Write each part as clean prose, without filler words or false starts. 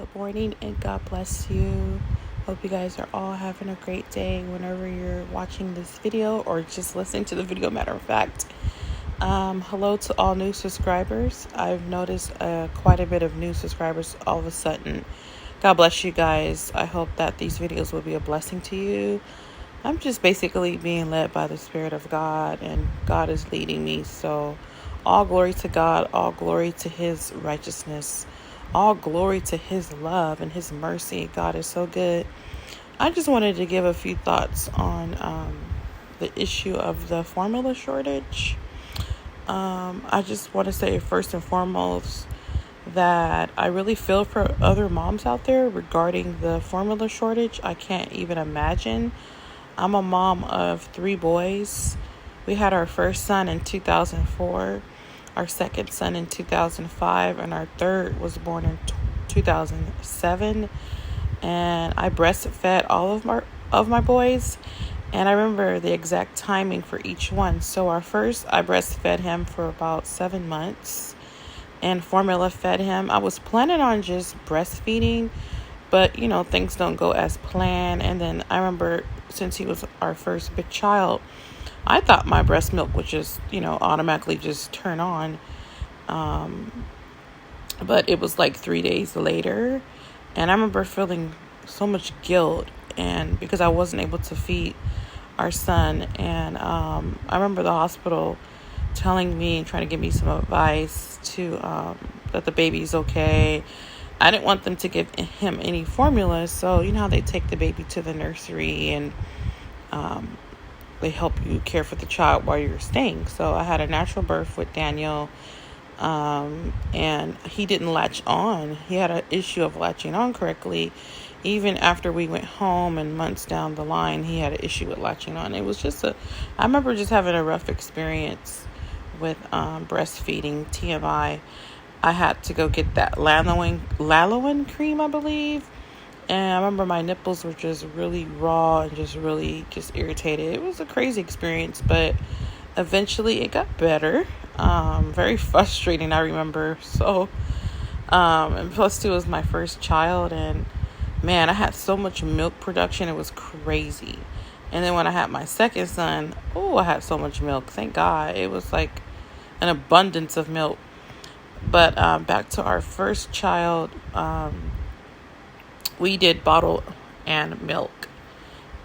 Good morning and God bless you. Hope you guys are all having a great day whenever you're watching this video or just listening to the video, matter of fact. Hello to all new subscribers. I've noticed quite a bit of new subscribers all of a sudden. God bless you guys. I hope that these videos will be a blessing to you. I'm just basically being led by the Spirit of God, and God is leading me. So all glory to God, all glory to His righteousness, all glory to His love and His mercy. God is so good. I just wanted to give a few thoughts on the issue of the formula shortage. I just want to say first and foremost that I really feel for other moms out there regarding the formula shortage. I can't even imagine. I'm a mom of 3 boys. We had our first son in 2004, our second son in 2005, and our third was born in 2007. And I breastfed all of my boys, and I remember the exact timing for each one. So our first, I breastfed him for about 7 months and formula fed him. I was planning on just breastfeeding, but things don't go as planned. And then I remember, since he was our first big child, I thought my breast milk would just automatically just turn on, but it was like 3 days later. And I remember feeling so much guilt, and because I wasn't able to feed our son. And I remember the hospital telling me and trying to give me some advice to that the baby's okay. I didn't want them to give him any formula, so you know how they take the baby to the nursery and they help you care for the child while you're staying. So I had a natural birth with Daniel, and he didn't latch on. He had an issue of latching on correctly. Even after we went home and months down the line, he had an issue with latching on. It was just I remember just having a rough experience with breastfeeding. TMI. I had to go get that Lalawan cream, I believe. And I remember my nipples were just really raw and just really just irritated. It was a crazy experience, but eventually it got better. Very frustrating, I remember. So, and plus 2 was my first child, and man, I had so much milk production. It was crazy. And then when I had my second son, I had so much milk. Thank God. It was like an abundance of milk. But back to our first child, we did bottle and milk.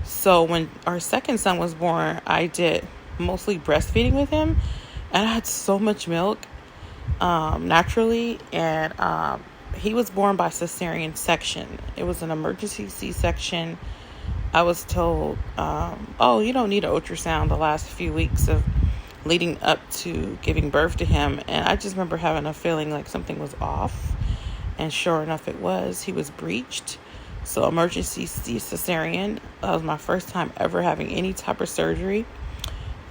So when our second son was born, I did mostly breastfeeding with him, and I had so much milk naturally. And he was born by cesarean section. It was an emergency C-section. I was told, you don't need an ultrasound the last few weeks of leading up to giving birth to him. And I just remember having a feeling like something was off. And sure enough, it was. He was breached. So emergency cesarean. That was my first time ever having any type of surgery.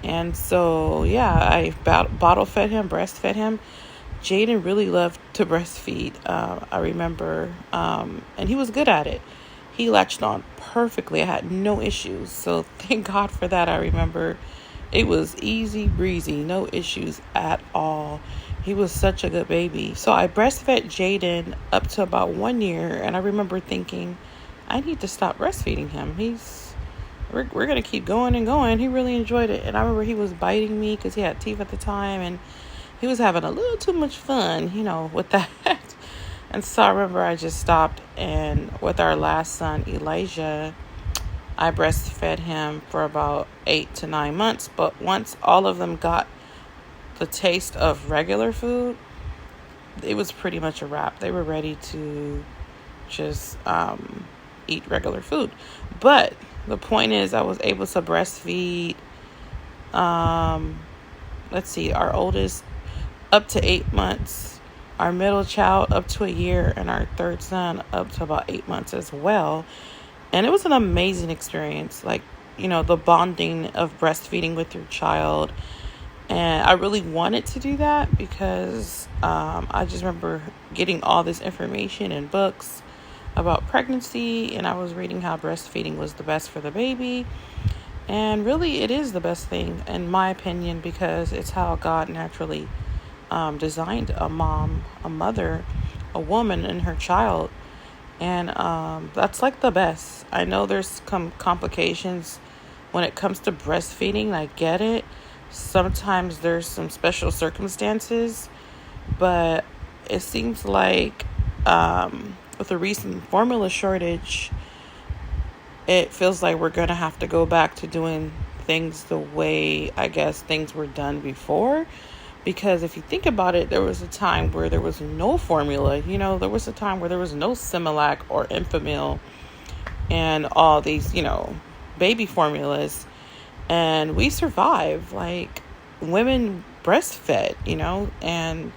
And so, I bottle fed him, breastfed him. Jaden really loved to breastfeed. I remember, and he was good at it. He latched on perfectly. I had no issues. So thank God for that. I remember it was easy breezy, no issues at all. He was such a good baby. So I breastfed Jaden up to about 1 year. And I remember thinking, I need to stop breastfeeding him. We're going to keep going and going. He really enjoyed it. And I remember he was biting me because he had teeth at the time. And he was having a little too much fun, with that. And so I remember I just stopped. And with our last son, Elijah, I breastfed him for about 8 to 9 months. But once all of them got the taste of regular food, it was pretty much a wrap. They were ready to just eat regular food. But the point is, I was able to breastfeed, our oldest up to 8 months, our middle child up to 1 year, and our third son up to about 8 months as well. And it was an amazing experience, the bonding of breastfeeding with your child. And I really wanted to do that because I just remember getting all this information in books about pregnancy, and I was reading how breastfeeding was the best for the baby. And really, it is the best thing, in my opinion, because it's how God naturally designed a mother, a woman, and her child. And that's like the best. I know there's complications when it comes to breastfeeding. I get it. Sometimes there's some special circumstances, but it seems like with the recent formula shortage, it feels like we're going to have to go back to doing things the way I guess things were done before. Because if you think about it, there was a time where there was no formula. There was a time where there was no Similac or Enfamil and all these, baby formulas. And we survived. Like, women breastfed, and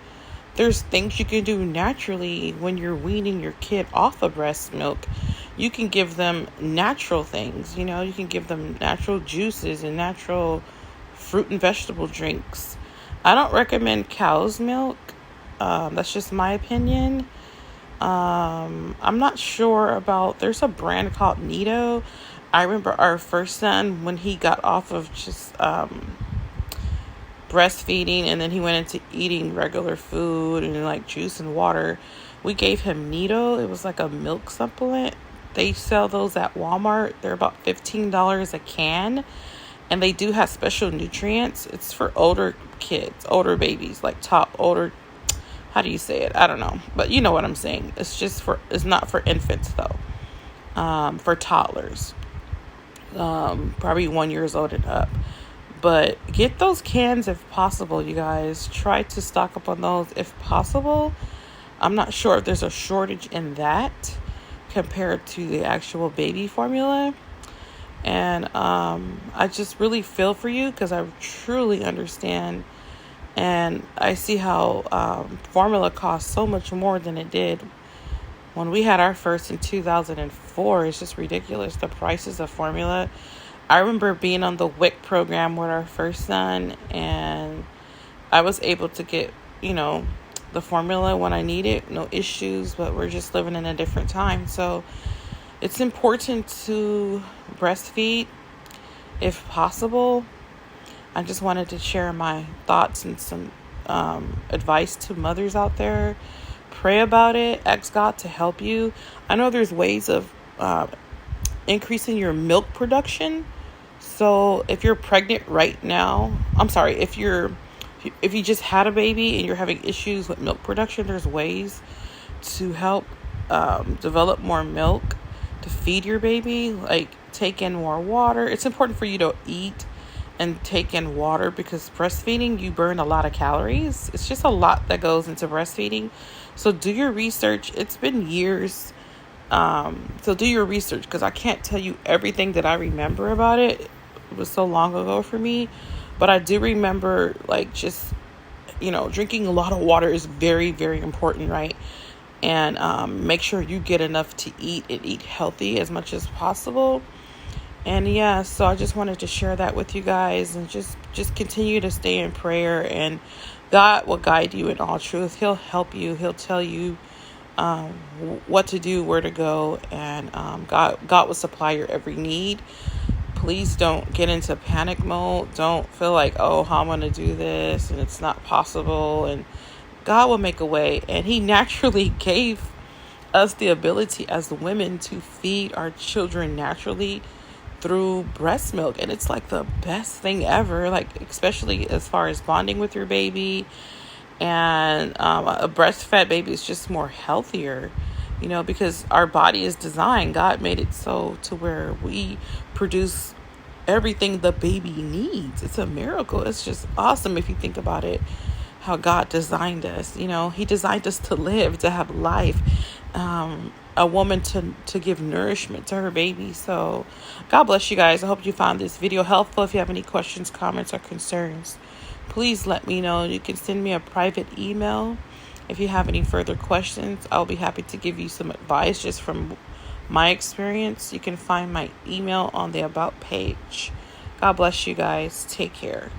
there's things you can do naturally when you're weaning your kid off of breast milk. You can give them natural things, you can give them natural juices and natural fruit and vegetable drinks. I don't recommend cow's milk. That's just my opinion. I'm not sure about, there's a brand called Nido. I remember our first son, when he got off of just breastfeeding and then he went into eating regular food and like juice and water, we gave him Nido. It was like a milk supplement. They sell those at Walmart. They're about $15 a can. And they do have special nutrients. It's for older kids, older babies, like older, how do you say it? I don't know. But you know what I'm saying. It's not for infants though. For toddlers. Probably 1 year old and up. But get those cans if possible, you guys. Try to stock up on those if possible. I'm not sure if there's a shortage in that compared to the actual baby formula. And I just really feel for you because I truly understand. And I see how formula costs so much more than it did when we had our first in 2004. It's just ridiculous, the prices of formula. I remember being on the WIC program with our first son, and I was able to get, the formula when I need it, no issues, but we're just living in a different time. So it's important to breastfeed if possible. I just wanted to share my thoughts and some advice to mothers out there. Pray about it. Ask God to help you. I know there's ways of increasing your milk production. So if you're pregnant right now, if you just had a baby and you're having issues with milk production, there's ways to help develop more milk to feed your baby, like take in more water. It's important for you to eat and take in water because breastfeeding, you burn a lot of calories. It's just a lot that goes into breastfeeding. So do your research. It's been years. So do your research because I can't tell you everything that I remember about it. It was so long ago for me. But I do remember drinking a lot of water is very, very important, right? And make sure you get enough to eat and eat healthy as much as possible. And yeah, so I just wanted to share that with you guys and just continue to stay in prayer, and God will guide you in all truth. He'll help you. He'll tell you what to do, where to go, and God will supply your every need. Please don't get into panic mode. Don't feel like, how I'm going to do this and it's not possible. And God will make a way. And he naturally gave us the ability as women to feed our children naturally through breast milk. And it's like the best thing ever, like especially as far as bonding with your baby. And a breastfed baby is just more healthier, because our body is designed. God made it so to where we produce everything the baby needs. It's a miracle. It's just awesome if you think about it, how God designed us. He designed us to live, to have life, a woman to give nourishment to her baby. So God bless you guys. I hope you found this video helpful. If you have any questions, comments, or concerns, please let me know. You can send me a private email if you have any further questions. I'll be happy to give you some advice just from my experience. You can find my email on the About page. God bless you guys. Take care.